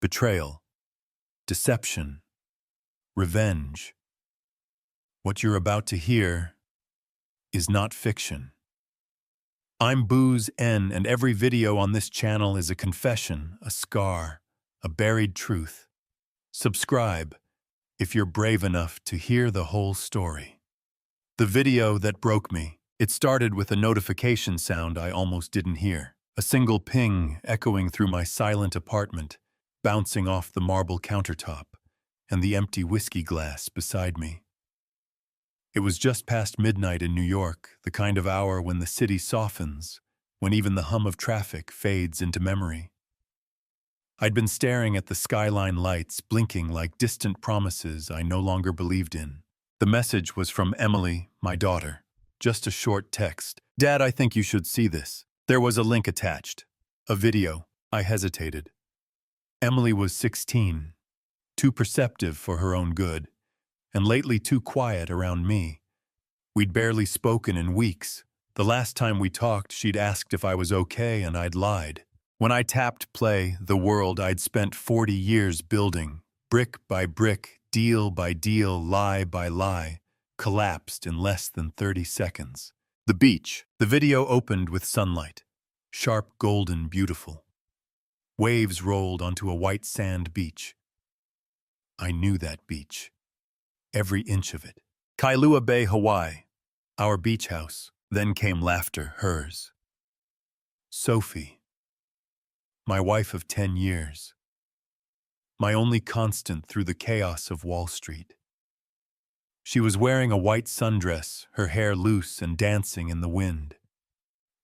betrayal, deception, revenge. What you're about to hear is not fiction. I'm Booze N, and every video on this channel is a confession, a scar, a buried truth. Subscribe if you're brave enough to hear the whole story. The video that broke me. It started with a notification sound I almost didn't hear. A single ping echoing through my silent apartment, bouncing off the marble countertop and the empty whiskey glass beside me. It was just past midnight in New York, the kind of hour when the city softens, when even the hum of traffic fades into memory. I'd been staring at the skyline lights, blinking like distant promises I no longer believed in. The message was from Emily, my daughter. Just a short text. "Dad, I think you should see this." There was a link attached. A video. I hesitated. Emily was 16, too perceptive for her own good, and lately too quiet around me. We'd barely spoken in weeks. The last time we talked, she'd asked if I was okay, and I'd lied. When I tapped play, the world I'd spent 40 years building, brick by brick, deal by deal, lie by lie, collapsed in less than 30 seconds. The beach. The video opened with sunlight, sharp, golden, beautiful. Waves rolled onto a white sand beach. I knew that beach. Every inch of it. Kailua Bay, Hawaii. Our beach house. Then came laughter, hers. Sophie. My wife of 10 years. My only constant through the chaos of Wall Street. She was wearing a white sundress, her hair loose and dancing in the wind.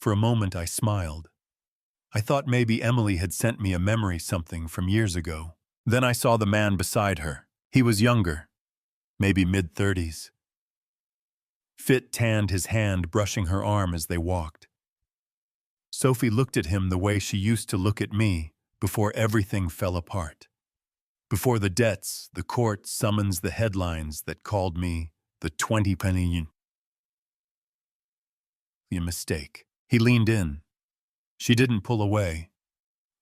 For a moment I smiled. I thought maybe Emily had sent me a memory something from years ago. Then I saw the man beside her. He was younger, maybe mid-30s. Fit tanned, his hand brushing her arm as they walked. Sophie looked at him the way she used to look at me before everything fell apart. Before the debts, the court summons, the headlines that called me the 20-penny mistake. He leaned in. She didn't pull away.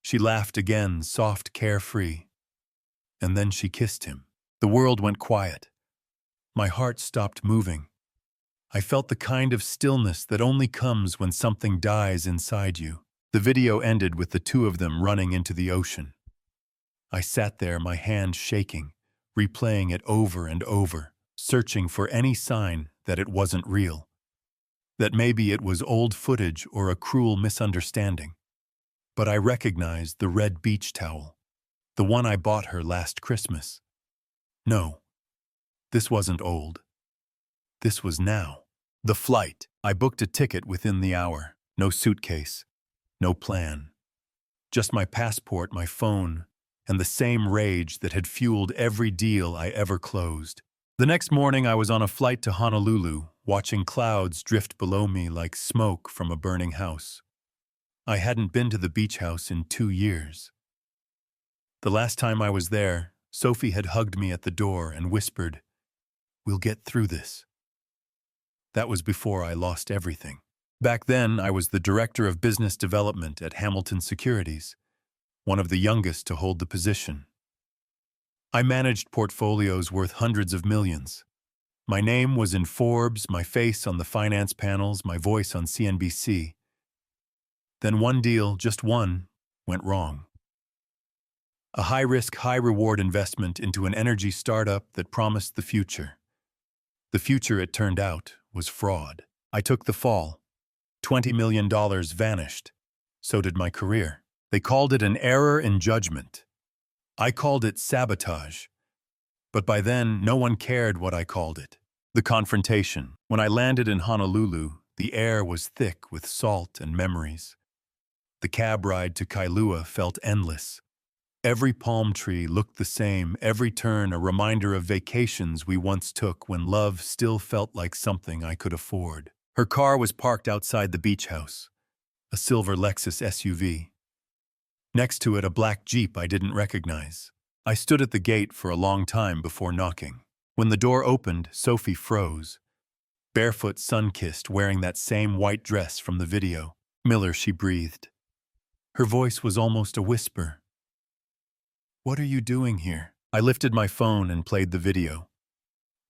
She laughed again, soft, carefree. And then she kissed him. The world went quiet. My heart stopped moving. I felt the kind of stillness that only comes when something dies inside you. The video ended with the two of them running into the ocean. I sat there, my hand shaking, replaying it over and over, searching for any sign that it wasn't real, that maybe it was old footage or a cruel misunderstanding. But I recognized the red beach towel, the one I bought her last Christmas. No, this wasn't old. This was now. The flight. I booked a ticket within the hour. No suitcase, no plan. Just my passport, my phone, and the same rage that had fueled every deal I ever closed. The next morning I was on a flight to Honolulu, watching clouds drift below me like smoke from a burning house. I hadn't been to the beach house in 2 years. The last time I was there, Sophie had hugged me at the door and whispered, "We'll get through this." That was before I lost everything. Back then, I was the director of business development at Hamilton Securities, one of the youngest to hold the position. I managed portfolios worth hundreds of millions. My name was in Forbes, my face on the finance panels, my voice on CNBC. Then one deal, just one, went wrong. A high-risk, high-reward investment into an energy startup that promised the future. The future, it turned out, was fraud. I took the fall. $20 million vanished. So did my career. They called it an error in judgment. I called it sabotage. But by then, no one cared what I called it. The confrontation. When I landed in Honolulu, the air was thick with salt and memories. The cab ride to Kailua felt endless. Every palm tree looked the same, every turn a reminder of vacations we once took when love still felt like something I could afford. Her car was parked outside the beach house, a silver Lexus SUV. Next to it, a black Jeep I didn't recognize. I stood at the gate for a long time before knocking. When the door opened, Sophie froze. Barefoot, sun-kissed, wearing that same white dress from the video. "Miller," she breathed. Her voice was almost a whisper. What are you doing here? I lifted my phone and played the video.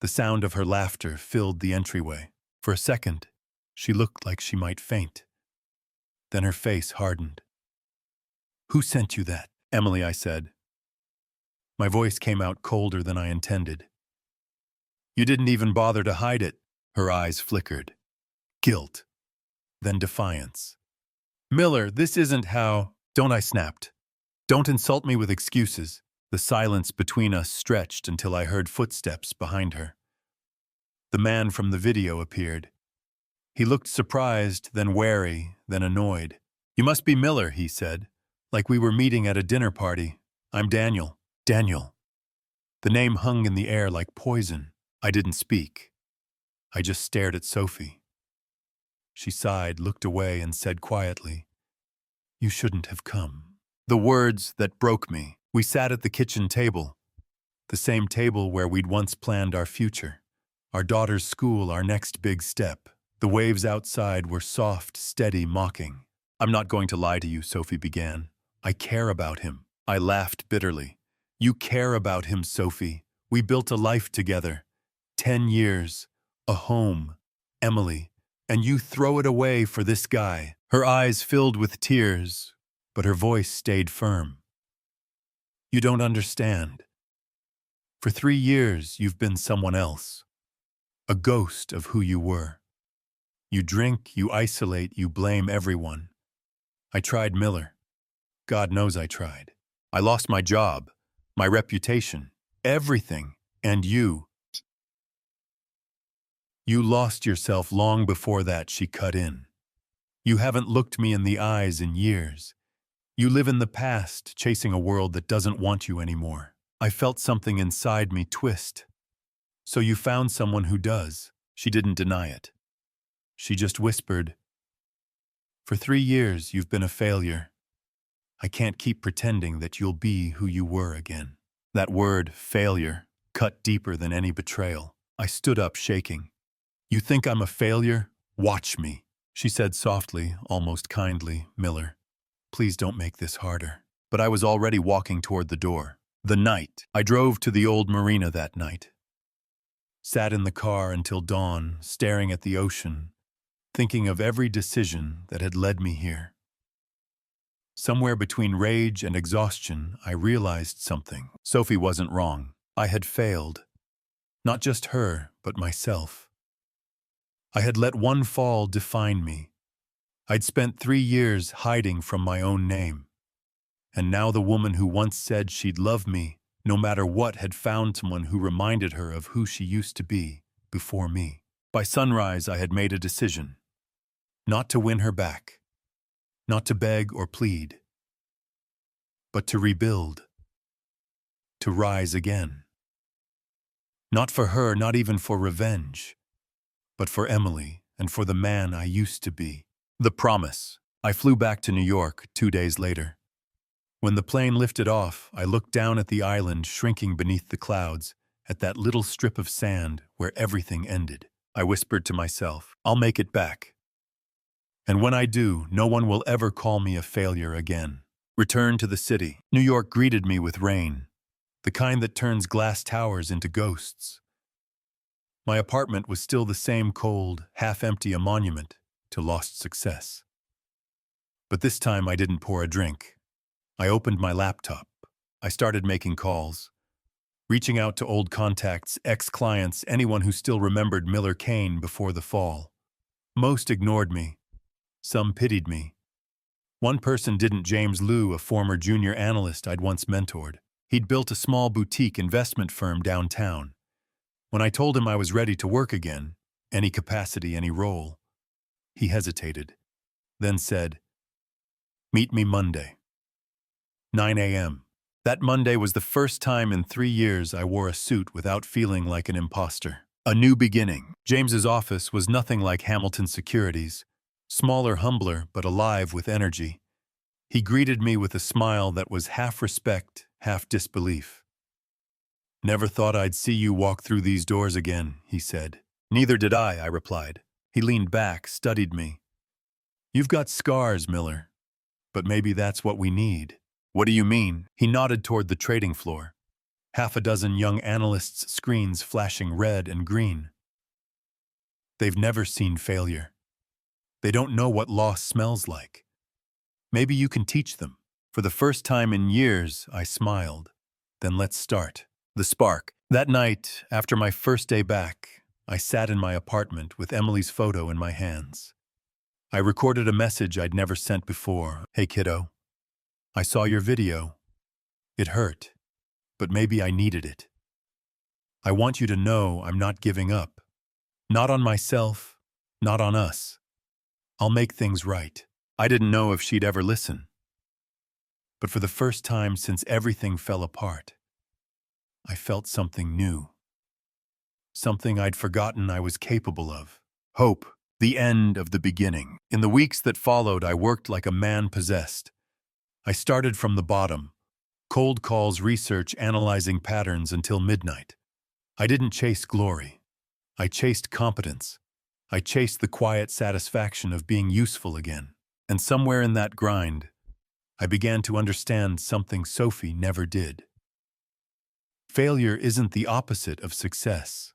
The sound of her laughter filled the entryway. For a second, she looked like she might faint. Then her face hardened. Who sent you that? Emily, I said. My voice came out colder than I intended. You didn't even bother to hide it. Her eyes flickered. Guilt. Then defiance. Miller, this isn't how... Don't, I snapped. Don't insult me with excuses. The silence between us stretched until I heard footsteps behind her. The man from the video appeared. He looked surprised, then wary, then annoyed. You must be Miller, he said, like we were meeting at a dinner party. I'm Daniel. Daniel. The name hung in the air like poison. I didn't speak. I just stared at Sophie. She sighed, looked away, and said quietly, You shouldn't have come. The words that broke me. We sat at the kitchen table, the same table where we'd once planned our future, our daughter's school, our next big step. The waves outside were soft, steady, mocking. I'm not going to lie to you, Sophie began. I care about him. I laughed bitterly. You care about him, Sophie. We built a life together. 10 years. A home. Emily. And you throw it away for this guy. Her eyes filled with tears, but her voice stayed firm. You don't understand. For 3 years, you've been someone else. A ghost of who you were. You drink, you isolate, you blame everyone. I tried Miller. God knows I tried. I lost my job, my reputation, everything. And you. You lost yourself long before that, she cut in. You haven't looked me in the eyes in years. You live in the past, chasing a world that doesn't want you anymore. I felt something inside me twist. So you found someone who does. She didn't deny it. She just whispered, For 3 years, you've been a failure. I can't keep pretending that you'll be who you were again. That word, failure, cut deeper than any betrayal. I stood up, shaking. You think I'm a failure? Watch me, she said softly, almost kindly. Miller, please don't make this harder. But I was already walking toward the door. The night. I drove to the old marina that night. Sat in the car until dawn, staring at the ocean, thinking of every decision that had led me here. Somewhere between rage and exhaustion, I realized something. Sophie wasn't wrong. I had failed. Not just her, but myself. I had let one fall define me. I'd spent 3 years hiding from my own name. And now the woman who once said she'd love me, no matter what, had found someone who reminded her of who she used to be before me. By sunrise, I had made a decision. Not to win her back. Not to beg or plead. But to rebuild. To rise again. Not for her, not even for revenge. But for Emily and for the man I used to be. The promise. I flew back to New York 2 days later. When the plane lifted off, I looked down at the island shrinking beneath the clouds, at that little strip of sand where everything ended. I whispered to myself, I'll make it back. And when I do, no one will ever call me a failure again. Return to the city. New York greeted me with rain, the kind that turns glass towers into ghosts. My apartment was still the same cold, half-empty, a monument to lost success. But this time I didn't pour a drink. I opened my laptop. I started making calls, reaching out to old contacts, ex-clients, anyone who still remembered Miller Kane before the fall. Most ignored me. Some pitied me. One person didn't, James Liu, a former junior analyst I'd once mentored. He'd built a small boutique investment firm downtown. When I told him I was ready to work again, any capacity, any role, he hesitated, then said, Meet me Monday. 9 a.m. That Monday was the first time in 3 years I wore a suit without feeling like an imposter. A new beginning. James's office was nothing like Hamilton Securities. Smaller, humbler, but alive with energy. He greeted me with a smile that was half respect, half disbelief. Never thought I'd see you walk through these doors again, he said. Neither did I replied. He leaned back, studied me. You've got scars, Miller, but maybe that's what we need. What do you mean? He nodded toward the trading floor. Half a dozen young analysts' screens flashing red and green. They've never seen failure. They don't know what loss smells like. Maybe you can teach them. For the first time in years, I smiled. Then let's start. The spark. That night, after my first day back, I sat in my apartment with Emily's photo in my hands. I recorded a message I'd never sent before. Hey kiddo, I saw your video. It hurt, but maybe I needed it. I want you to know I'm not giving up. Not on myself, not on us. I'll make things right. I didn't know if she'd ever listen. But for the first time since everything fell apart, I felt something new. Something I'd forgotten I was capable of. Hope, the end of the beginning. In the weeks that followed, I worked like a man possessed. I started from the bottom, cold calls, research, analyzing patterns until midnight. I didn't chase glory. I chased competence. I chased the quiet satisfaction of being useful again. And somewhere in that grind, I began to understand something Sophie never did. Failure isn't the opposite of success.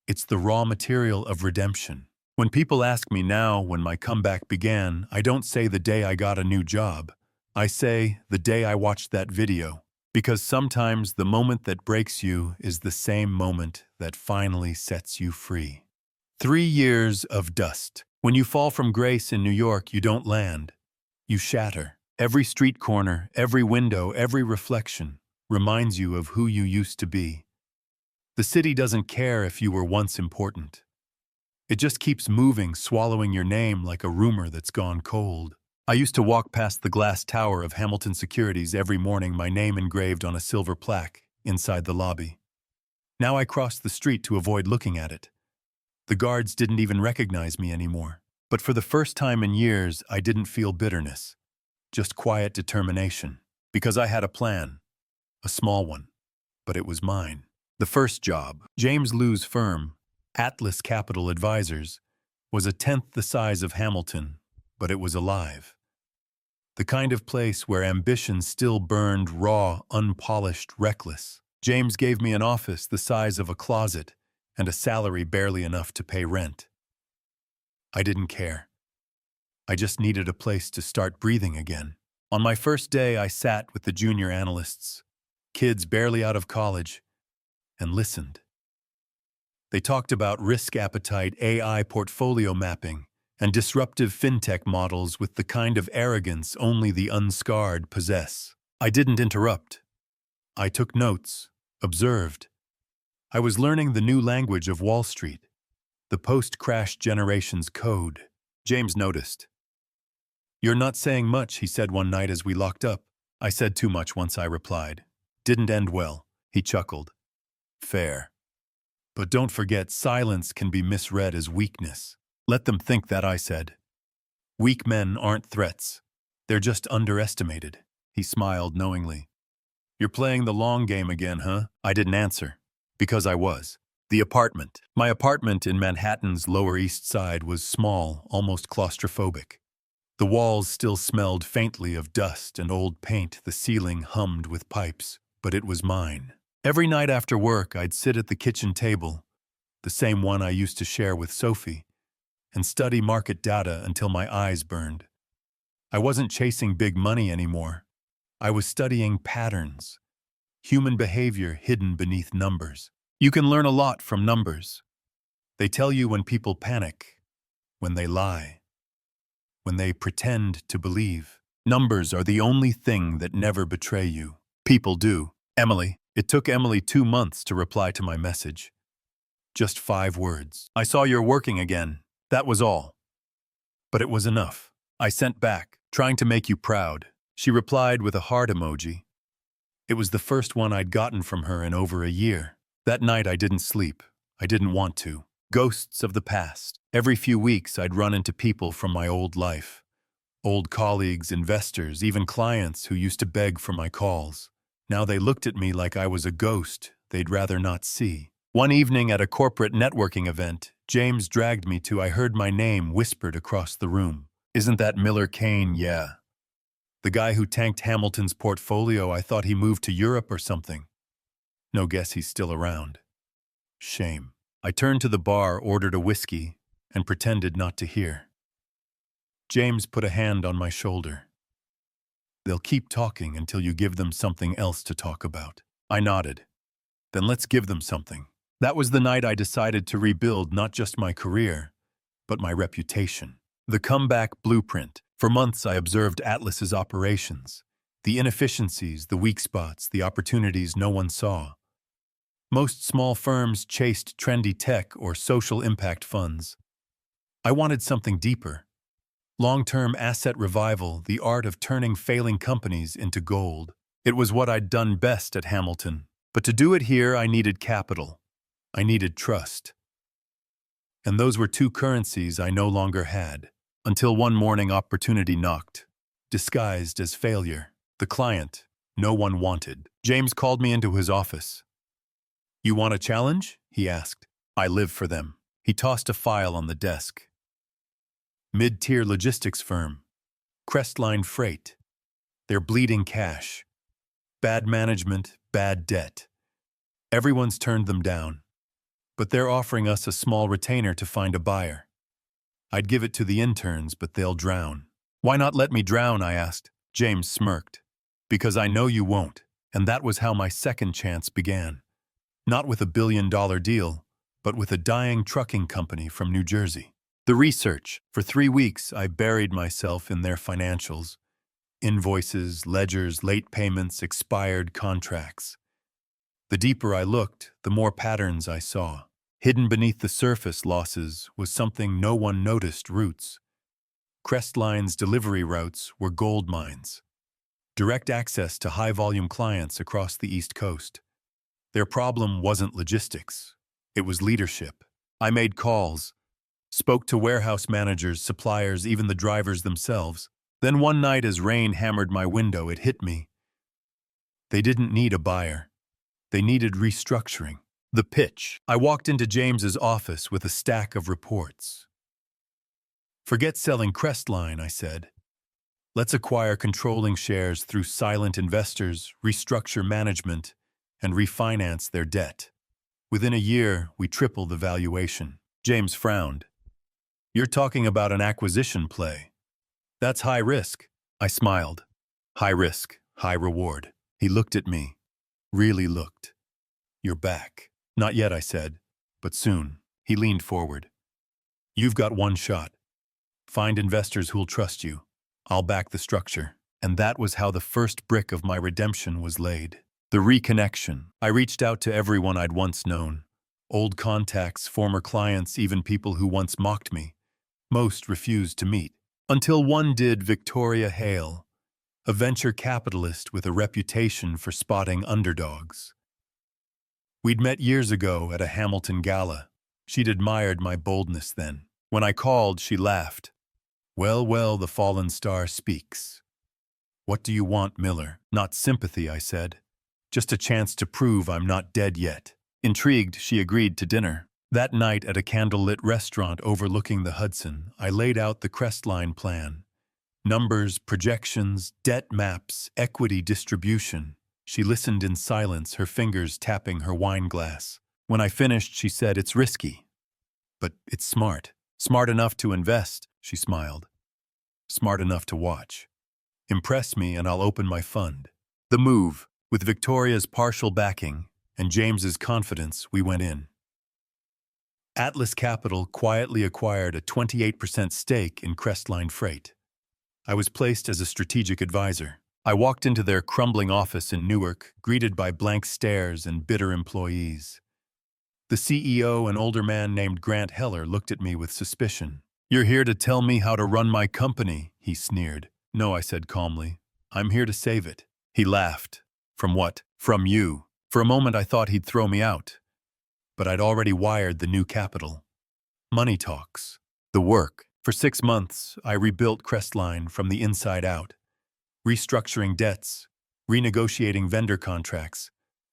It's the raw material of redemption. When people ask me now when my comeback began, I don't say the day I got a new job. I say the day I watched that video. Because sometimes the moment that breaks you is the same moment that finally sets you free. 3 years of dust. When you fall from grace in New York, you don't land. You shatter. Every street corner, every window, every reflection reminds you of who you used to be. The city doesn't care if you were once important. It just keeps moving, swallowing your name like a rumor that's gone cold. I used to walk past the glass tower of Hamilton Securities every morning, my name engraved on a silver plaque inside the lobby. Now I crossed the street to avoid looking at it. The guards didn't even recognize me anymore. But for the first time in years, I didn't feel bitterness, just quiet determination. Because I had a plan, a small one, but it was mine. The first job, James Liu's firm, Atlas Capital Advisors, was a tenth the size of Hamilton, but it was alive. The kind of place where ambition still burned raw, unpolished, reckless. James gave me an office the size of a closet and a salary barely enough to pay rent. I didn't care. I just needed a place to start breathing again. On my first day, I sat with the junior analysts, kids barely out of college, and listened. They talked about risk appetite, AI portfolio mapping, and disruptive fintech models with the kind of arrogance only the unscarred possess. I didn't interrupt. I took notes, observed. I was learning the new language of Wall Street, the post-crash generation's code. James noticed. "You're not saying much," he said one night as we locked up. "I said too much once," I replied. "Didn't end well," he chuckled. "Fair. But don't forget, silence can be misread as weakness." "Let them think that," I said. "Weak men aren't threats. They're just underestimated." He smiled knowingly. "You're playing the long game again, huh?" I didn't answer, because I was. The apartment. My apartment in Manhattan's Lower East Side was small, almost claustrophobic. The walls still smelled faintly of dust and old paint, the ceiling hummed with pipes, but it was mine. Every night after work, I'd sit at the kitchen table, the same one I used to share with Sophie, and study market data until my eyes burned. I wasn't chasing big money anymore. I was studying patterns, human behavior hidden beneath numbers. You can learn a lot from numbers. They tell you when people panic, when they lie, when they pretend to believe. Numbers are the only thing that never betray you. People do. Emily. It took Emily 2 months to reply to my message. Just 5 words. "I saw you're working again." That was all. But it was enough. I sent back, "Trying to make you proud." She replied with a heart emoji. It was the first one I'd gotten from her in over a year. That night I didn't sleep. I didn't want to. Ghosts of the past. Every few weeks I'd run into people from my old life. Old colleagues, investors, even clients who used to beg for my calls. Now they looked at me like I was a ghost they'd rather not see. One evening at a corporate networking event, James dragged me to, I heard my name whispered across the room. "Isn't that Miller Kane?" "Yeah." The The guy who tanked Hamilton's portfolio, I thought he moved to Europe or something. No guess he's still around. Shame. I turned to the bar, ordered a whiskey, and pretended not to hear. James put a hand on my shoulder. They'll keep talking until you give them something else to talk about. I nodded. Then let's give them something. That was the night I decided to rebuild not just my career, but my reputation. The comeback blueprint. For months I observed Atlas's operations. The inefficiencies, the weak spots, the opportunities no one saw. Most small firms chased trendy tech or social impact funds. I wanted something deeper. Long-term asset revival, the art of turning failing companies into gold. It was what I'd done best at Hamilton. But to do it here, I needed capital. I needed trust. And those were two currencies I no longer had. Until one morning opportunity knocked, disguised as failure. The client no one wanted. James called me into his office. "You want a challenge?" he asked. "I live for them." He tossed a file on the desk. Mid-tier logistics firm. Crestline Freight. They're bleeding cash. Bad management, bad debt. Everyone's turned them down. But they're offering us a small retainer to find a buyer. I'd give it to the interns, but they'll drown. "Why not let me drown?" I asked. James smirked. "Because I know you won't." And that was how my second chance began. Not with a billion-dollar deal, but with a dying trucking company from New Jersey. The research. For 3 weeks, I buried myself in their financials. Invoices, ledgers, late payments, expired contracts. The deeper I looked, the more patterns I saw. Hidden beneath the surface losses was something no one noticed: roots. Crestline's delivery routes were gold mines. Direct access to high-volume clients across the East Coast. Their problem wasn't logistics. It was leadership. I made calls, spoke to warehouse managers, suppliers, even the drivers themselves. Then one night as rain hammered my window, it hit me. They didn't need a buyer. They needed restructuring. The pitch. I walked into James's office with a stack of reports. "Forget selling Crestline," I said. "Let's acquire controlling shares through silent investors, restructure management, and refinance their debt." Within a year, we tripled the valuation. James frowned. "You're talking about an acquisition play. That's high risk." I smiled. "High risk, high reward." He looked at me. Really looked. "You're back." "Not yet," I said, "but soon." He leaned forward. "You've got one shot. Find investors who'll trust you. I'll back the structure." And that was how the first brick of my redemption was laid. The reconnection. I reached out to everyone I'd once known. Old contacts, former clients, even people who once mocked me. Most refused to meet. Until one did: Victoria Hale, a venture capitalist with a reputation for spotting underdogs. We'd met years ago at a Hamilton gala. She'd admired my boldness then. When I called, she laughed. "Well, well, the fallen star speaks." "What do you want, Miller?" "Not sympathy," I said. "Just a chance to prove I'm not dead yet." Intrigued, she agreed to dinner. That night at a candlelit restaurant overlooking the Hudson, I laid out the Crestline plan. Numbers, projections, debt maps, equity distribution. She listened in silence, her fingers tapping her wine glass. When I finished, she said, "It's risky, but it's smart. Smart enough to invest," she smiled. "Smart enough to watch. Impress me and I'll open my fund." The move. With Victoria's partial backing and James's confidence, we went in. Atlas Capital quietly acquired a 28% stake in Crestline Freight. I was placed as a strategic advisor. I walked into their crumbling office in Newark, greeted by blank stares and bitter employees. The CEO, an older man named Grant Heller, looked at me with suspicion. "You're here to tell me how to run my company," he sneered. "No," I said calmly. "I'm here to save it." He laughed. "From what?" "From you." For a moment I thought he'd throw me out. But I'd already wired the new capital. Money talks. The work. For 6 months, I rebuilt Crestline from the inside out. Restructuring debts, renegotiating vendor contracts,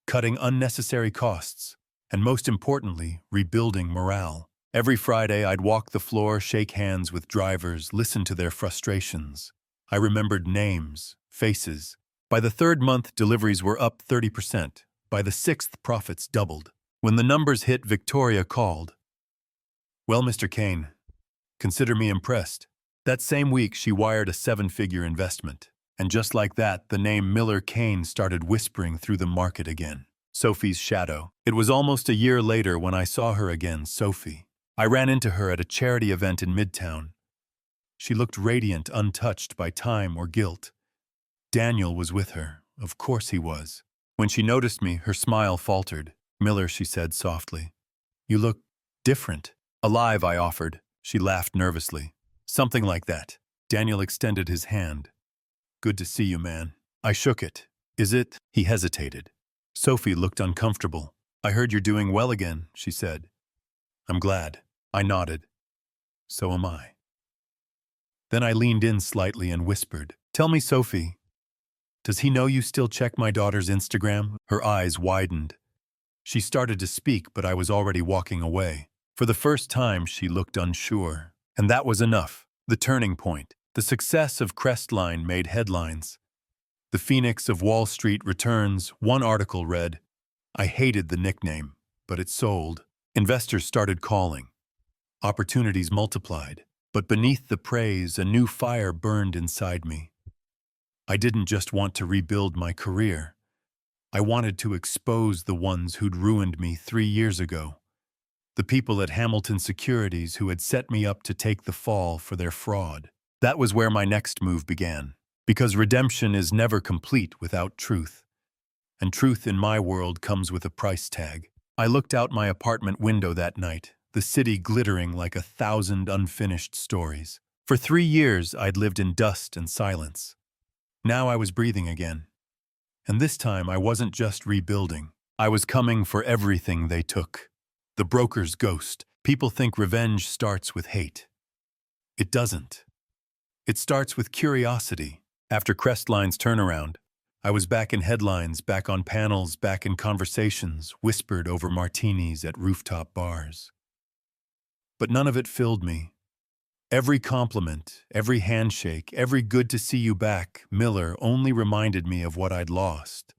cutting unnecessary costs, and most importantly, rebuilding morale. Every Friday, I'd walk the floor, shake hands with drivers, listen to their frustrations. I remembered names, faces. By the third month, deliveries were up 30%. By the sixth, profits doubled. When the numbers hit, Victoria called. "Well, Mr. Kane, consider me impressed." That same week, she wired a 7-figure investment. And just like that, the name Miller Kane started whispering through the market again. Sophie's shadow. It was almost a year later when I saw her again, Sophie. I ran into her at a charity event in Midtown. She looked radiant, untouched by time or guilt. Daniel was with her. Of course he was. When she noticed me, her smile faltered. "Miller," she said softly. "You look different." "Alive," I offered. She laughed nervously. "Something like that." Daniel extended his hand. "Good to see you, man." I shook it. "Is it?" He hesitated. Sophie looked uncomfortable. "I heard you're doing well again," she said. "I'm glad." I nodded. "So am I." Then I leaned in slightly and whispered, "Tell me, Sophie, does he know you still check my daughter's Instagram?" Her eyes widened. She started to speak, but I was already walking away. For the first time, she looked unsure. And that was enough. The turning point. The success of Crestline made headlines. The Phoenix of Wall Street returns. One article read, "I hated the nickname, but it sold." Investors started calling. Opportunities multiplied. But beneath the praise, a new fire burned inside me. I didn't just want to rebuild my career. I wanted to expose the ones who'd ruined me 3 years ago. The people at Hamilton Securities who had set me up to take the fall for their fraud. That was where my next move began. Because redemption is never complete without truth. And truth in my world comes with a price tag. I looked out my apartment window that night, the city glittering like 1,000 unfinished stories. For 3 years, I'd lived in dust and silence. Now I was breathing again. And this time, I wasn't just rebuilding. I was coming for everything they took. The broker's ghost. People think revenge starts with hate. It doesn't. It starts with curiosity. After Crestline's turnaround, I was back in headlines, back on panels, back in conversations, whispered over martinis at rooftop bars. But none of it filled me. Every compliment, every handshake, every "good to see you back," Miller, only reminded me of what I'd lost.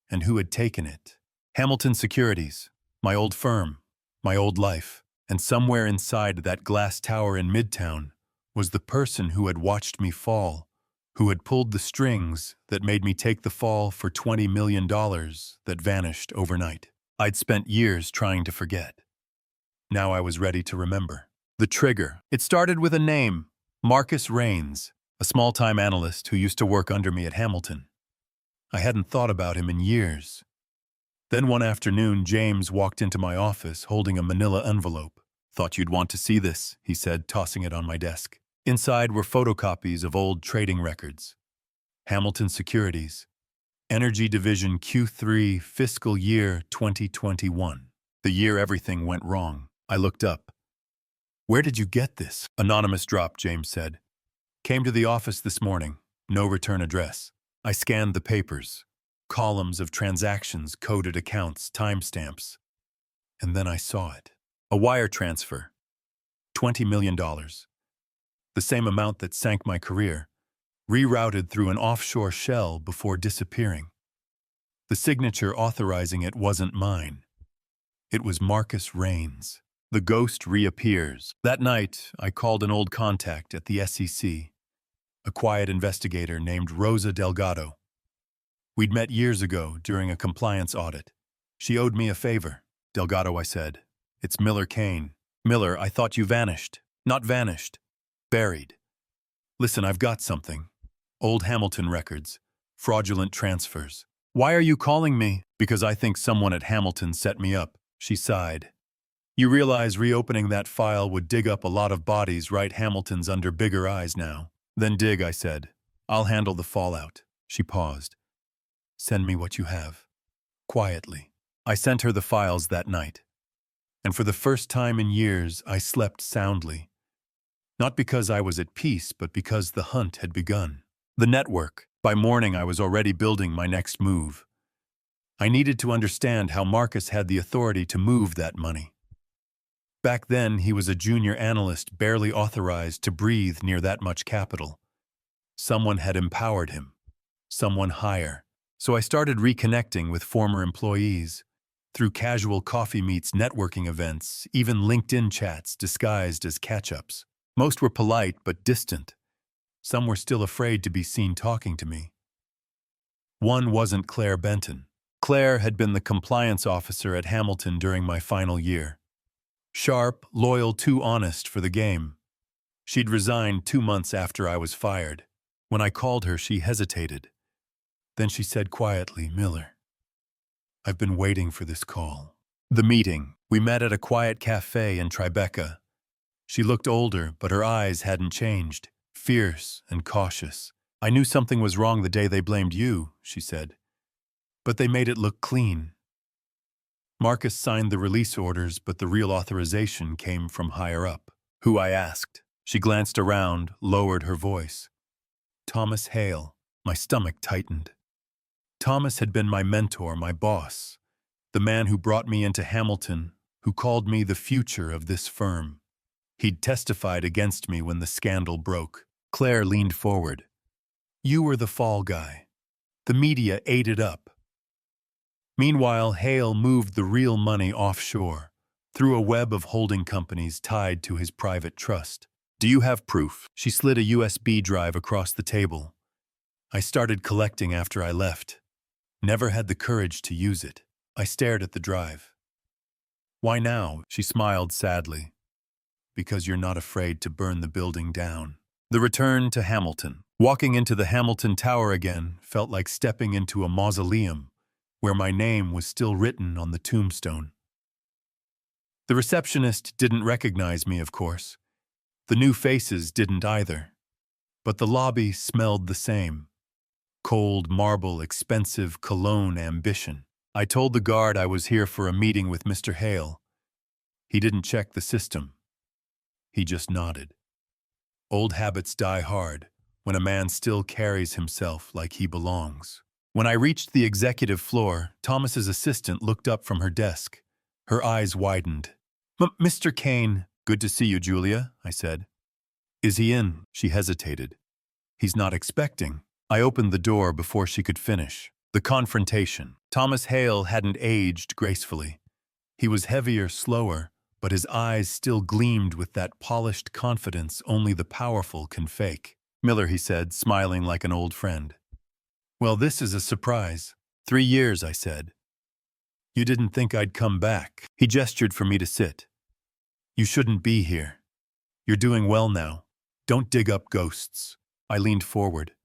And who had taken it. Hamilton Securities, my old firm, my old life. And somewhere inside that glass tower in Midtown was the person who had watched me fall, who had pulled the strings that made me take the fall for $20 million that vanished overnight. I'd spent years trying to forget. Now I was ready to remember. The trigger. It started with a name, Marcus Raines, a small-time analyst who used to work under me at Hamilton. I hadn't thought about him in years. Then one afternoon, James walked into my office holding a manila envelope. "Thought you'd want to see this," he said, tossing it on my desk. Inside were photocopies of old trading records. Hamilton Securities, Energy Division Q3, fiscal year 2021. The year everything went wrong. I looked up. "Where did you get this?" "Anonymous drop," James said. "Came to the office this morning. No return address." I scanned the papers. Columns of transactions, coded accounts, timestamps. And then I saw it. A wire transfer. $20 million. The same amount that sank my career, rerouted through an offshore shell before disappearing. The signature authorizing it wasn't mine. It was Marcus Raines. The ghost reappears. That night, I called an old contact at the SEC, a quiet investigator named Rosa Delgado. We'd met years ago during a compliance audit. She owed me a favor. "Delgado," I said, "it's Miller Kane." "Miller, I thought you vanished." "Not vanished. Buried. Listen, I've got something. Old Hamilton records. Fraudulent transfers." "Why are you calling me?" "Because I think someone at Hamilton set me up." She sighed. "You realize reopening that file would dig up a lot of bodies, right? Hamilton's under bigger eyes now." "Then dig," I said. "I'll handle the fallout." She paused. "Send me what you have." Quietly. I sent her the files that night. And for the first time in years, I slept soundly. Not because I was at peace, but because the hunt had begun. The network. By morning, I was already building my next move. I needed to understand how Marcus had the authority to move that money. Back then, he was a junior analyst barely authorized to breathe near that much capital. Someone had empowered him. someone higher. So I started reconnecting with former employees through casual coffee meets, networking events, even LinkedIn chats disguised as catch-ups. Most were polite but distant. Some were still afraid to be seen talking to me. One wasn't Claire Benton. Claire had been the compliance officer at Hamilton during my final year. Sharp, loyal, too honest for the game. She'd resigned 2 months after I was fired. When I called her, she hesitated. Then she said quietly, "Miller, I've been waiting for this call." The meeting. We met at a quiet cafe in Tribeca. She looked older, but her eyes hadn't changed, fierce and cautious. "I knew something was wrong the day they blamed you," she said. "But they made it look clean." Marcus signed the release orders, but the real authorization came from higher up. "Who?" I asked. She glanced around, lowered her voice. "Thomas Hale." My stomach tightened. Thomas had been my mentor, my boss, the man who brought me into Hamilton, who called me the future of this firm. He'd testified against me when the scandal broke. Claire leaned forward. "You were the fall guy. The media ate it up." Meanwhile, Hale moved the real money offshore, through a web of holding companies tied to his private trust. "Do you have proof?" She slid a USB drive across the table. I started collecting after I left. Never had the courage to use it. I stared at the drive. "Why now?" She smiled sadly. "Because you're not afraid to burn the building down." The return to Hamilton. Walking into the Hamilton Tower again felt like stepping into a mausoleum where my name was still written on the tombstone. The receptionist didn't recognize me, of course. The new faces didn't either. But the lobby smelled the same. Cold marble, expensive cologne ambition. I told the guard I was here for a meeting with Mr. Hale. He didn't check the system. He just nodded. Old habits die hard when a man still carries himself like he belongs. When I reached the executive floor, Thomas's assistant looked up from her desk. Her eyes widened. "Mr. Kane." "Good to see you, Julia," I said. "Is he in?" She hesitated. "He's not expecting." I opened the door before she could finish. The confrontation. Thomas Hale hadn't aged gracefully. He was heavier, slower, but his eyes still gleamed with that polished confidence only the powerful can fake. "Miller," he said, smiling like an old friend. "Well, this is a surprise." 3 years, I said. "You didn't think I'd come back." He gestured for me to sit. "You shouldn't be here. You're doing well now. Don't dig up ghosts." I leaned forward.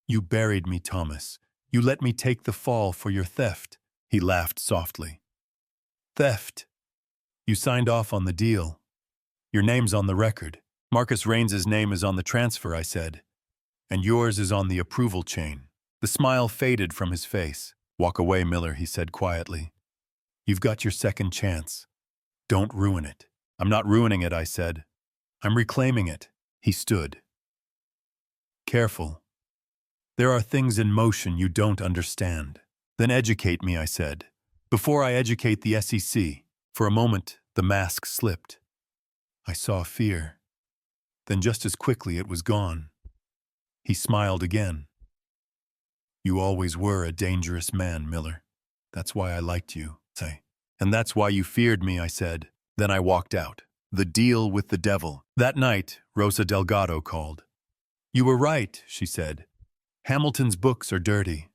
"You buried me, Thomas. You let me take the fall for your theft." He laughed softly. "Theft? You signed off on the deal. Your name's on the record. Marcus Raines's name is on the transfer," I said. "And yours is on the approval chain." The smile faded from his face. "Walk away, Miller," he said quietly. "You've got your second chance. Don't ruin it." "I'm not ruining it," I said. "I'm reclaiming it." He stood. "Careful. There are things in motion you don't understand." "Then educate me," I said. "Before I educate the SEC." For a moment, the mask slipped. I saw fear. Then just as quickly it was gone. He smiled again. "You always were a dangerous man, Miller. That's why I liked you." "And that's why you feared me," I said. Then I walked out. The deal with the devil. That night, Rosa Delgado called. "You were right," she said. "Hamilton's books are dirty.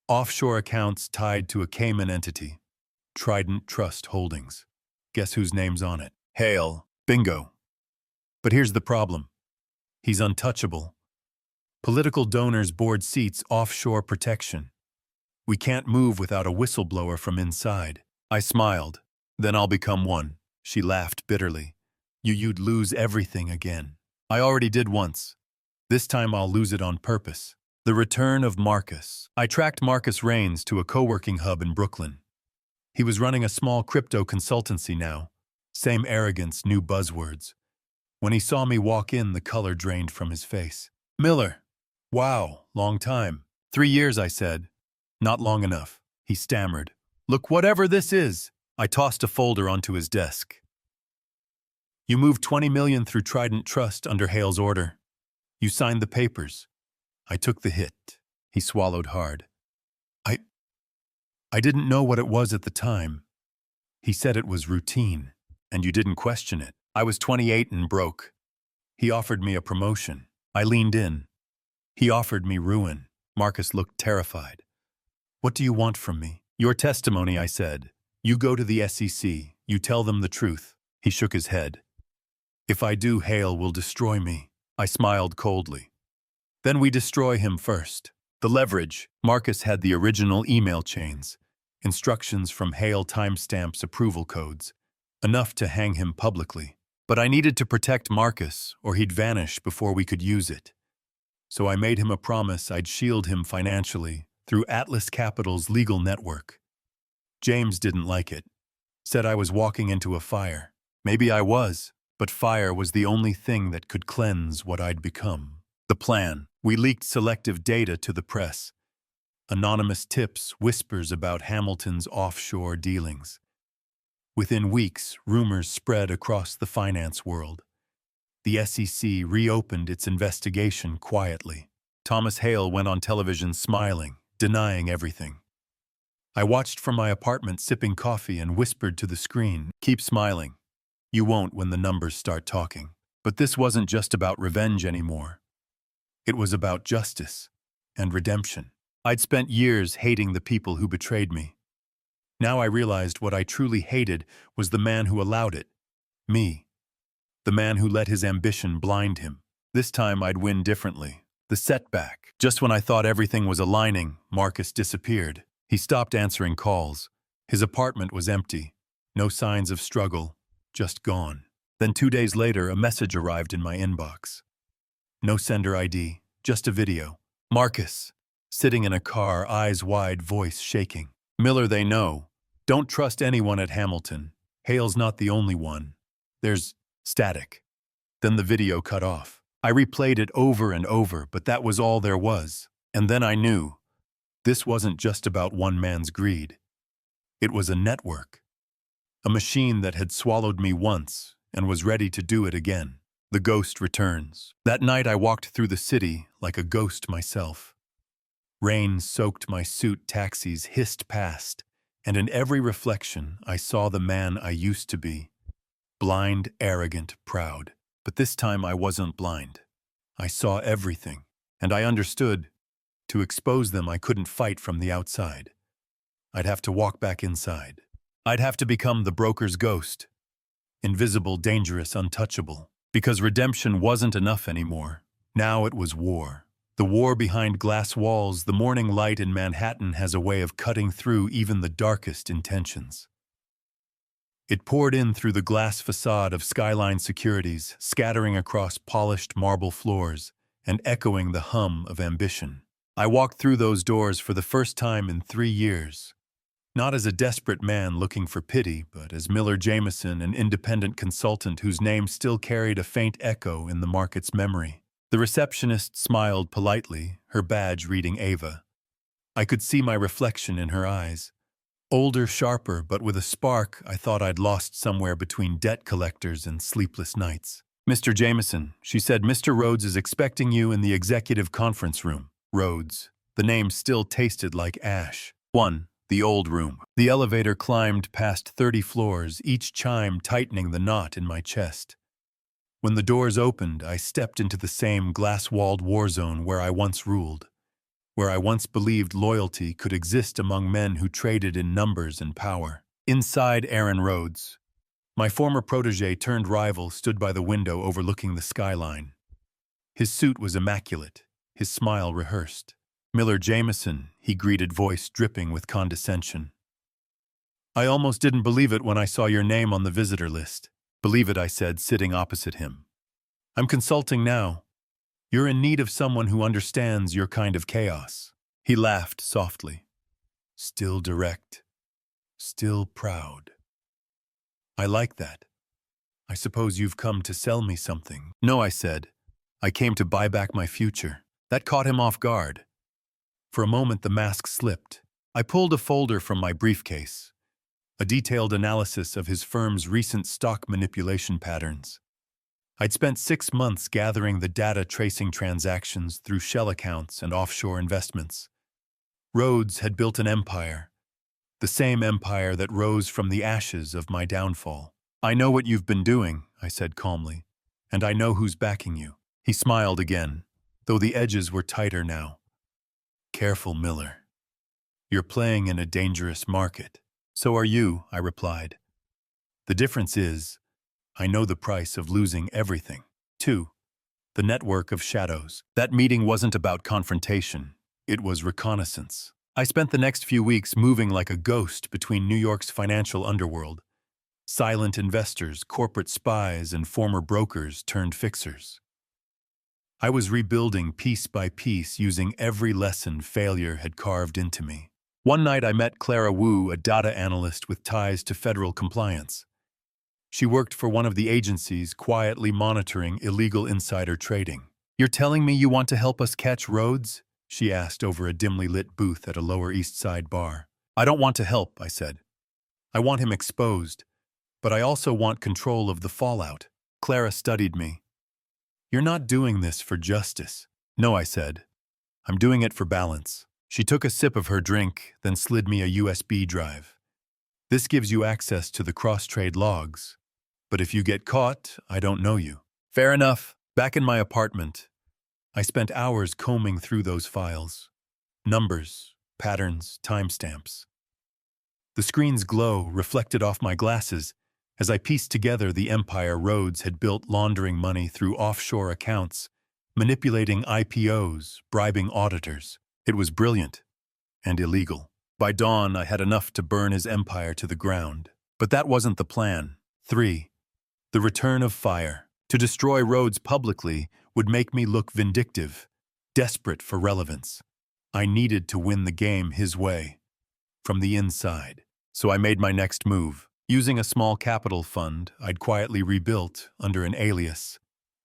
Offshore accounts tied to a Cayman entity. Trident Trust Holdings. Guess whose name's on it? Hale. Bingo. But here's the problem. He's untouchable. Political donors board seats, offshore protection. We can't move without a whistleblower from inside." I smiled. "Then I'll become one." She laughed bitterly. You'd lose everything again." "I already did once. This time I'll lose it on purpose." The return of Marcus. I tracked Marcus Raines to a co-working hub in Brooklyn. He was running a small crypto consultancy now. Same arrogance, new buzzwords. When he saw me walk in, the color drained from his face. "Miller. Wow, long time." 3 years, I said. "Not long enough." He stammered. "Look, whatever this is." I tossed a folder onto his desk. "You moved $20 million through Trident Trust under Hale's order. You signed the papers. I took the hit. He swallowed hard. I I didn't know what it was at the time. He said it was routine, and you didn't question it. I was 28 and broke. He offered me a promotion. I leaned in. He offered me ruin. Marcus looked terrified. What do you want from me? Your testimony, I said. You go to the SEC. You tell them the truth. He shook his head. If I do, Hale will destroy me. I smiled coldly. Then we destroy him first. The leverage. Marcus had the original email chains. Instructions from Hale timestamps approval codes. Enough to hang him publicly. But I needed to protect Marcus, or he'd vanish before we could use it. So I made him a promise I'd shield him financially through Atlas Capital's legal network. James didn't like it. Said I was walking into a fire. Maybe I was, but fire was the only thing that could cleanse what I'd become. The plan. We leaked selective data to the press. Anonymous tips, whispers about Hamilton's offshore dealings. Within weeks, rumors spread across the finance world. The SEC reopened its investigation quietly. Thomas Hale went on television smiling, denying everything. I watched from my apartment sipping coffee and whispered to the screen, "Keep smiling. You won't when the numbers start talking." But this wasn't just about revenge anymore. It was about justice and redemption. I'd spent years hating the people who betrayed me. Now I realized what I truly hated was the man who allowed it. Me. The man who let his ambition blind him. This time I'd win differently. The setback. Just when I thought everything was aligning, Marcus disappeared. He stopped answering calls. His apartment was empty. No signs of struggle. Just gone. Then 2 days later, a message arrived in my inbox. No sender ID, just a video. Marcus. Sitting in a car, eyes wide, voice shaking. Miller, they know. Don't trust anyone at Hamilton. Hale's not the only one. There's static. Then the video cut off. I replayed it over and over, but that was all there was. And then I knew. This wasn't just about one man's greed. It was a network. A machine that had swallowed me once and was ready to do it again. The ghost returns. That night I walked through the city like a ghost myself. Rain soaked my suit, taxis hissed past, and in every reflection I saw the man I used to be. Blind, arrogant, proud. But this time I wasn't blind. I saw everything, and I understood. To expose them, I couldn't fight from the outside. I'd have to walk back inside. I'd have to become the broker's ghost. Invisible, dangerous, untouchable. Because redemption wasn't enough anymore. Now it was war. The war behind glass walls. The morning light in Manhattan has a way of cutting through even the darkest intentions. It poured in through the glass facade of Skyline Securities, scattering across polished marble floors and echoing the hum of ambition. I walked through those doors for the first time in 3 years. Not as a desperate man looking for pity, but as Miller Jameson, an independent consultant whose name still carried a faint echo in the market's memory. The receptionist smiled politely, her badge reading Ava. I could see my reflection in her eyes. Older, sharper, but with a spark I thought I'd lost somewhere between debt collectors and sleepless nights. "Mr. Jameson," she said, "Mr. Rhodes is expecting you in the executive conference room." Rhodes. The name still tasted like ash. 1. The old room. The elevator climbed past 30 floors, each chime tightening the knot in my chest. When the doors opened, I stepped into the same glass-walled war zone where I once ruled, where I once believed loyalty could exist among men who traded in numbers and power. Inside, Aaron Rhodes, my former protege turned rival, stood by the window overlooking the skyline. His suit was immaculate, his smile rehearsed. "Miller Jameson," he greeted, voice dripping with condescension. "I almost didn't believe it when I saw your name on the visitor list." "Believe it," I said, sitting opposite him. "I'm consulting now. You're in need of someone who understands your kind of chaos." He laughed softly. Still direct. Still proud. "I like that. I suppose you've come to sell me something." "No," I said. "I came to buy back my future." That caught him off guard. For a moment the mask slipped. I pulled a folder from my briefcase, a detailed analysis of his firm's recent stock manipulation patterns. I'd spent 6 months gathering the data tracing transactions through shell accounts and offshore investments. Rhodes had built an empire, the same empire that rose from the ashes of my downfall. "I know what you've been doing," I said calmly, "and I know who's backing you." He smiled again, though the edges were tighter now. "Careful, Miller. You're playing in a dangerous market." "So are you," I replied. "The difference is, I know the price of losing everything." 2. The network of shadows. That meeting wasn't about confrontation. It was reconnaissance. I spent the next few weeks moving like a ghost between New York's financial underworld. Silent investors, corporate spies, and former brokers turned fixers. I was rebuilding piece by piece using every lesson failure had carved into me. One night I met Clara Wu, a data analyst with ties to federal compliance. She worked for one of the agencies quietly monitoring illegal insider trading. "You're telling me you want to help us catch Rhodes?" she asked over a dimly lit booth at a Lower East Side bar. "I don't want to help," I said. "I want him exposed, but I also want control of the fallout." Clara studied me. "You're not doing this for justice." "No," I said. "I'm doing it for balance." She took a sip of her drink, then slid me a USB drive. "This gives you access to the cross-trade logs. But if you get caught, I don't know you." "Fair enough." Back in my apartment, I spent hours combing through those files. Numbers, patterns, timestamps. The screen's glow reflected off my glasses as I pieced together the empire Rhodes had built, laundering money through offshore accounts, manipulating IPOs, bribing auditors. It was brilliant and illegal. By dawn, I had enough to burn his empire to the ground. But that wasn't the plan. 3. The return of fire. To destroy Rhodes publicly would make me look vindictive, desperate for relevance. I needed to win the game his way, from the inside. So I made my next move. Using a small capital fund I'd quietly rebuilt under an alias,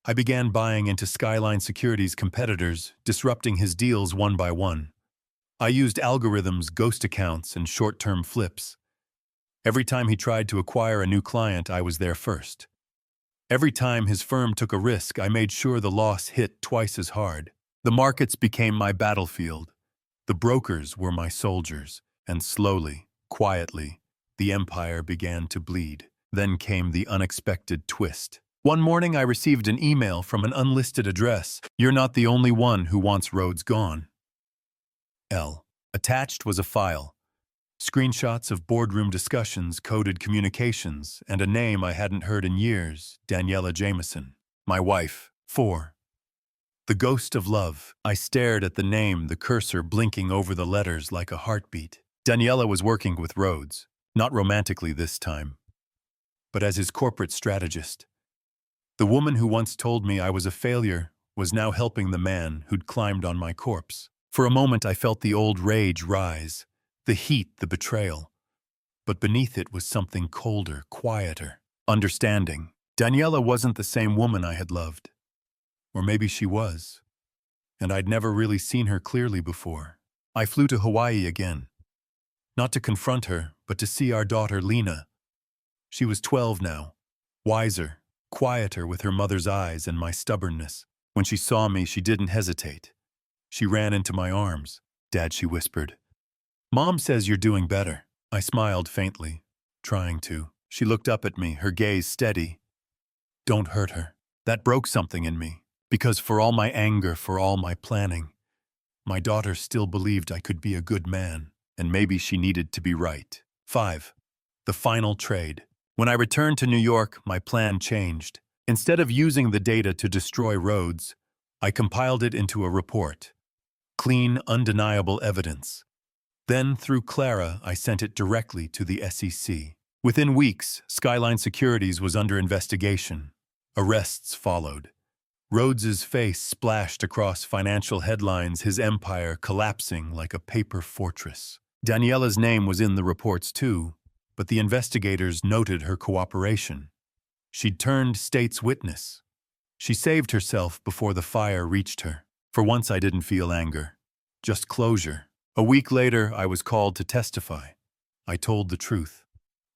I began buying into Skyline Securities' competitors, disrupting his deals one by one. I used algorithms, ghost accounts, and short-term flips. Every time he tried to acquire a new client, I was there first. Every time his firm took a risk, I made sure the loss hit twice as hard. The markets became my battlefield. The brokers were my soldiers. And slowly, quietly, the empire began to bleed. Then came the unexpected twist. One morning I received an email from an unlisted address. "You're not the only one who wants Rhodes gone." L. Attached was a file. Screenshots of boardroom discussions, coded communications, and a name I hadn't heard in years, Daniela Jameson. My wife. 4. The ghost of love. I stared at the name, the cursor blinking over the letters like a heartbeat. Daniela was working with Rhodes, not romantically this time, but as his corporate strategist. The woman who once told me I was a failure was now helping the man who'd climbed on my corpse. For a moment I felt the old rage rise. The heat, the betrayal. But beneath it was something colder, quieter, understanding. Daniela wasn't the same woman I had loved. Or maybe she was. And I'd never really seen her clearly before. I flew to Hawaii again. Not to confront her, but to see our daughter Lena. She was 12 now. Wiser, quieter with her mother's eyes and my stubbornness. When she saw me, she didn't hesitate. She ran into my arms. "Dad," she whispered. "Mom says you're doing better." I smiled faintly, trying to. She looked up at me, her gaze steady. "Don't hurt her." That broke something in me, because for all my anger, for all my planning, my daughter still believed I could be a good man, and maybe she needed to be right. 5. The final trade. When I returned to New York, my plan changed. Instead of using the data to destroy Rhodes, I compiled it into a report. Clean, undeniable evidence. Then, through Clara, I sent it directly to the SEC. Within weeks, Skyline Securities was under investigation. Arrests followed. Rhodes's face splashed across financial headlines, his empire collapsing like a paper fortress. Daniela's name was in the reports too, but the investigators noted her cooperation. She'd turned state's witness. She saved herself before the fire reached her. For once I didn't feel anger, just closure. A week later, I was called to testify. I told the truth.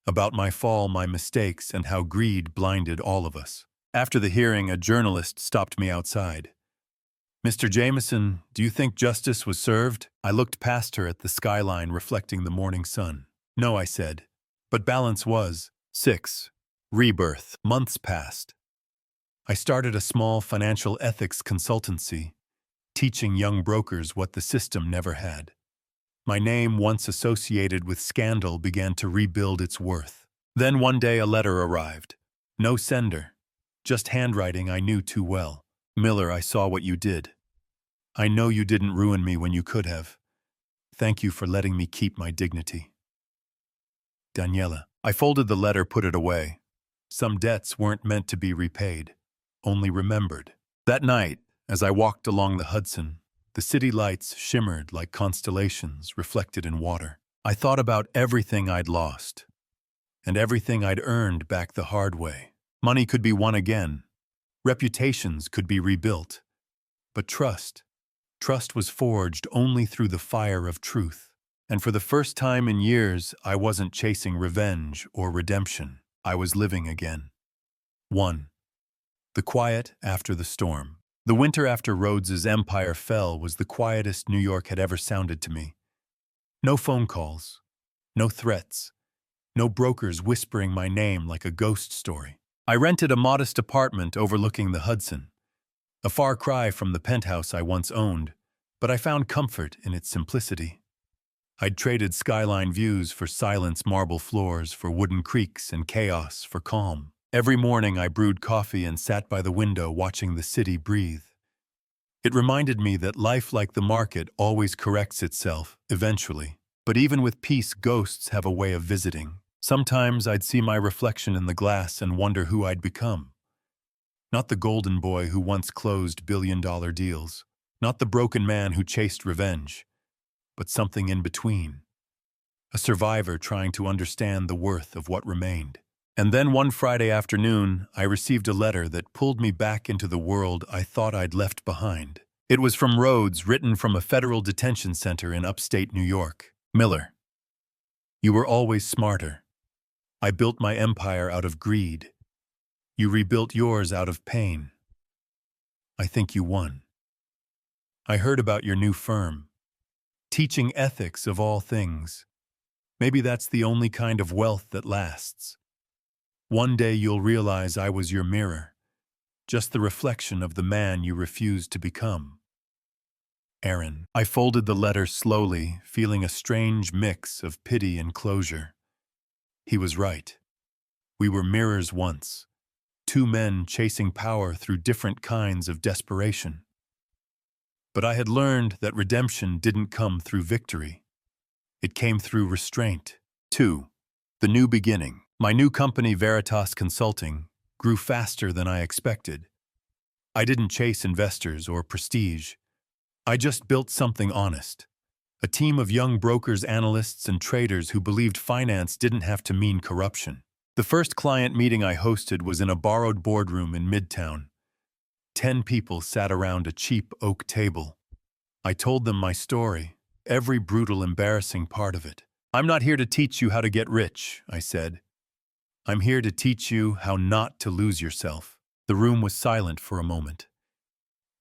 About my fall, my mistakes, and how greed blinded all of us. After the hearing, a journalist stopped me outside. "Mr. Jameson, do you think justice was served?" I looked past her at the skyline reflecting the morning sun. "No," I said. "But balance was." 6. Rebirth. Months passed. I started a small financial ethics consultancy, teaching young brokers what the system never had. My name, once associated with scandal, began to rebuild its worth. Then one day a letter arrived. No sender. Just handwriting I knew too well. "Miller, I saw what you did. I know you didn't ruin me when you could have. Thank you for letting me keep my dignity. Daniela." I folded the letter, put it away. Some debts weren't meant to be repaid, only remembered. That night, as I walked along the Hudson, the city lights shimmered like constellations reflected in water. I thought about everything I'd lost, and everything I'd earned back the hard way. Money could be won again. Reputations could be rebuilt. But trust was forged only through the fire of truth. And for the first time in years, I wasn't chasing revenge or redemption. I was living again. 1. The quiet after the storm. The winter after Rhodes's empire fell was the quietest New York had ever sounded to me. No phone calls, no threats, no brokers whispering my name like a ghost story. I rented a modest apartment overlooking the Hudson, a far cry from the penthouse I once owned, but I found comfort in its simplicity. I'd traded skyline views for silence, marble floors for wooden creaks, and chaos for calm. Every morning I brewed coffee and sat by the window watching the city breathe. It reminded me that life, like the market, always corrects itself, eventually. But even with peace, ghosts have a way of visiting. Sometimes I'd see my reflection in the glass and wonder who I'd become. Not the golden boy who once closed billion-dollar deals. Not the broken man who chased revenge. But something in between. A survivor trying to understand the worth of what remained. And then one Friday afternoon, I received a letter that pulled me back into the world I thought I'd left behind. It was from Rhodes, written from a federal detention center in upstate New York. "Miller, you were always smarter. I built my empire out of greed. You rebuilt yours out of pain. I think you won. I heard about your new firm. Teaching ethics of all things. Maybe that's the only kind of wealth that lasts. One day you'll realize I was your mirror, just the reflection of the man you refused to become. Aaron." I folded the letter slowly, feeling a strange mix of pity and closure. He was right. We were mirrors once, two men chasing power through different kinds of desperation. But I had learned that redemption didn't come through victory. It came through restraint. 2. The new beginning. My new company, Veritas Consulting, grew faster than I expected. I didn't chase investors or prestige. I just built something honest. A team of young brokers, analysts, and traders who believed finance didn't have to mean corruption. The first client meeting I hosted was in a borrowed boardroom in Midtown. 10 people sat around a cheap oak table. I told them my story, every brutal, embarrassing part of it. "I'm not here to teach you how to get rich," I said. "I'm here to teach you how not to lose yourself." The room was silent for a moment.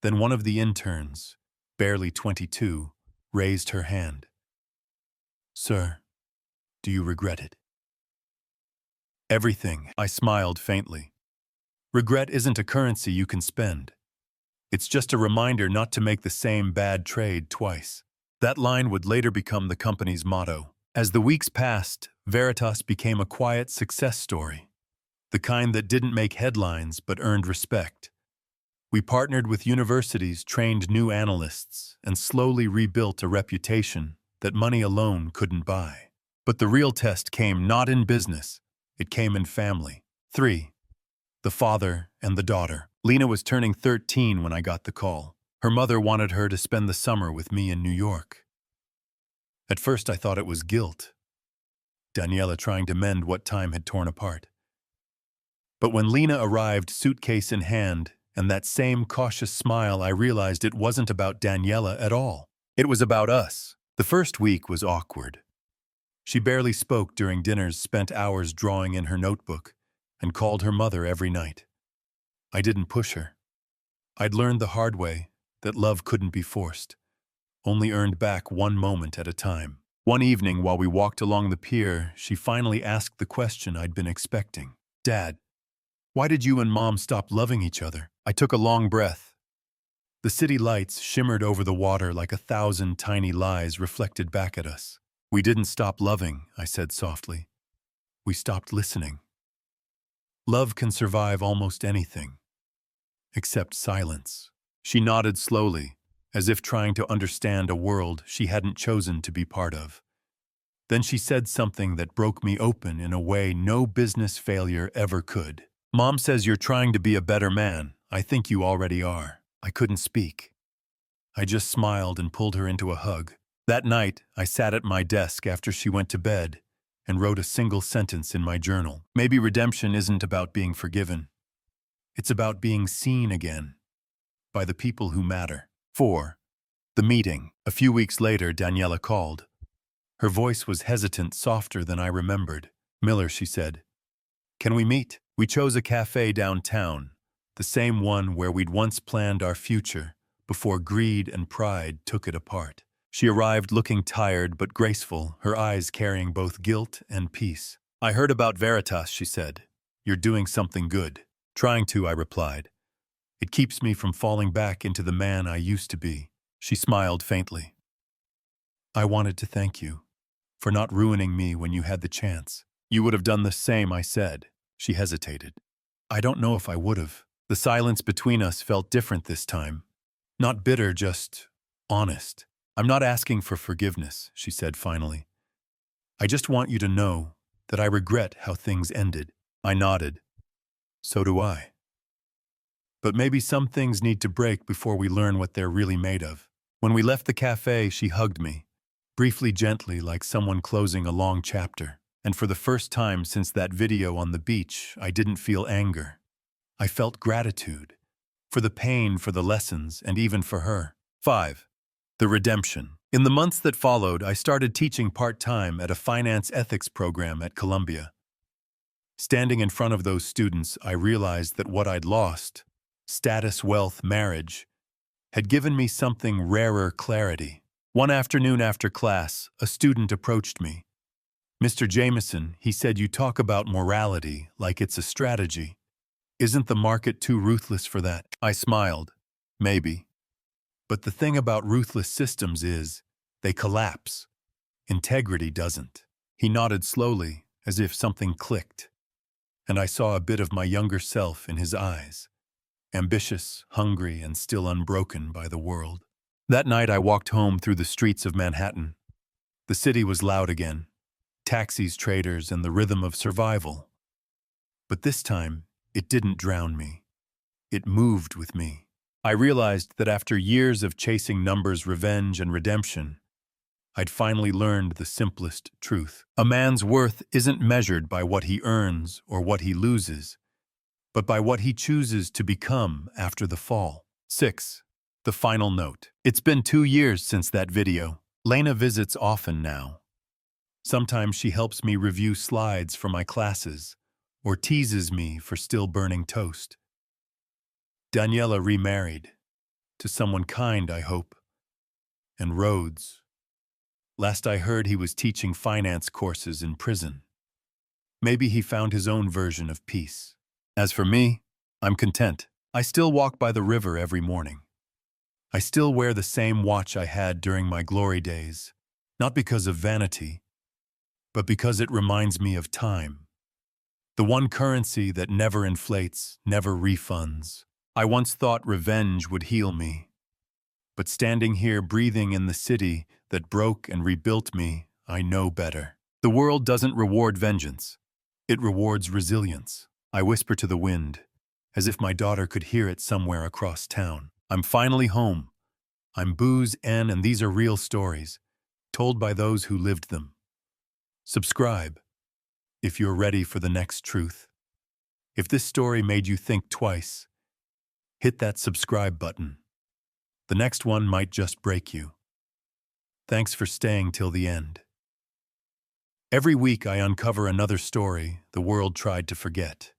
Then one of the interns, barely 22, raised her hand. "Sir, do you regret it?" "Everything," I smiled faintly. Regret isn't a currency you can spend. It's just a reminder not to make the same bad trade twice. That line would later become the company's motto. As the weeks passed, Veritas became a quiet success story. The kind that didn't make headlines but earned respect. We partnered with universities, trained new analysts, and slowly rebuilt a reputation that money alone couldn't buy. But the real test came not in business, it came in family. 3. The father and the daughter. Lena was turning 13 when I got the call. Her mother wanted her to spend the summer with me in New York. At first I thought it was guilt. Daniela trying to mend what time had torn apart. But when Lena arrived, suitcase in hand, and that same cautious smile, I realized it wasn't about Daniela at all. It was about us. The first week was awkward. She barely spoke during dinners, spent hours drawing in her notebook, and called her mother every night. I didn't push her. I'd learned the hard way that love couldn't be forced, only earned back one moment at a time. One evening, while we walked along the pier, she finally asked the question I'd been expecting. "Dad, why did you and Mom stop loving each other?" I took a long breath. The city lights shimmered over the water like 1,000 tiny lies reflected back at us. "We didn't stop loving," I said softly. "We stopped listening." Love can survive almost anything, except silence. She nodded slowly, as if trying to understand a world she hadn't chosen to be part of. Then she said something that broke me open in a way no business failure ever could. "Mom says you're trying to be a better man. I think you already are." I couldn't speak. I just smiled and pulled her into a hug. That night, I sat at my desk after she went to bed and wrote a single sentence in my journal. Maybe redemption isn't about being forgiven. It's about being seen again by the people who matter. 4. The meeting. A few weeks later, Daniela called. Her voice was hesitant, softer than I remembered. "Miller," she said, "can we meet?" We chose a cafe downtown, the same one where we'd once planned our future before greed and pride took it apart. She arrived looking tired but graceful, her eyes carrying both guilt and peace. "I heard about Veritas," she said. "You're doing something good." "Trying to," I replied. "It keeps me from falling back into the man I used to be." She smiled faintly. "I wanted to thank you for not ruining me when you had the chance." "You would have done the same," I said. She hesitated. "I don't know if I would have." The silence between us felt different this time. Not bitter, just honest. "I'm not asking for forgiveness," she said finally. "I just want you to know that I regret how things ended." I nodded. "So do I. But maybe some things need to break before we learn what they're really made of." When we left the cafe, she hugged me, briefly, gently, like someone closing a long chapter. And for the first time since that video on the beach, I didn't feel anger. I felt gratitude. For the pain, for the lessons, and even for her. 5. The redemption. In the months that followed, I started teaching part-time at a finance ethics program at Columbia. Standing in front of those students, I realized that what I'd lost, status, wealth, marriage, had given me something rarer: clarity. One afternoon after class, a student approached me. "Mr. Jameson," he said, "you talk about morality like it's a strategy. Isn't the market too ruthless for that?" I smiled. "Maybe. But the thing about ruthless systems is, they collapse. Integrity doesn't." He nodded slowly, as if something clicked. And I saw a bit of my younger self in his eyes. Ambitious, hungry, and still unbroken by the world. That night I walked home through the streets of Manhattan. The city was loud again. Taxis, traders, and the rhythm of survival. But this time, it didn't drown me. It moved with me. I realized that after years of chasing numbers, revenge, and redemption, I'd finally learned the simplest truth. A man's worth isn't measured by what he earns or what he loses, but by what he chooses to become after the fall. 6. The final note. It's been 2 years since that video. Lena visits often now. Sometimes she helps me review slides for my classes, or teases me for still burning toast. Daniela remarried. To someone kind, I hope. And Rhodes. Last I heard, he was teaching finance courses in prison. Maybe he found his own version of peace. As for me, I'm content. I still walk by the river every morning. I still wear the same watch I had during my glory days, not because of vanity, but because it reminds me of time. The one currency that never inflates, never refunds. I once thought revenge would heal me. But standing here, breathing in the city that broke and rebuilt me, I know better. The world doesn't reward vengeance. It rewards resilience. I whisper to the wind, as if my daughter could hear it somewhere across town. I'm finally home. I'm Booze N, and these are real stories, told by those who lived them. Subscribe if you're ready for the next truth. If this story made you think twice, hit that subscribe button. The next one might just break you. Thanks for staying till the end. Every week I uncover another story the world tried to forget.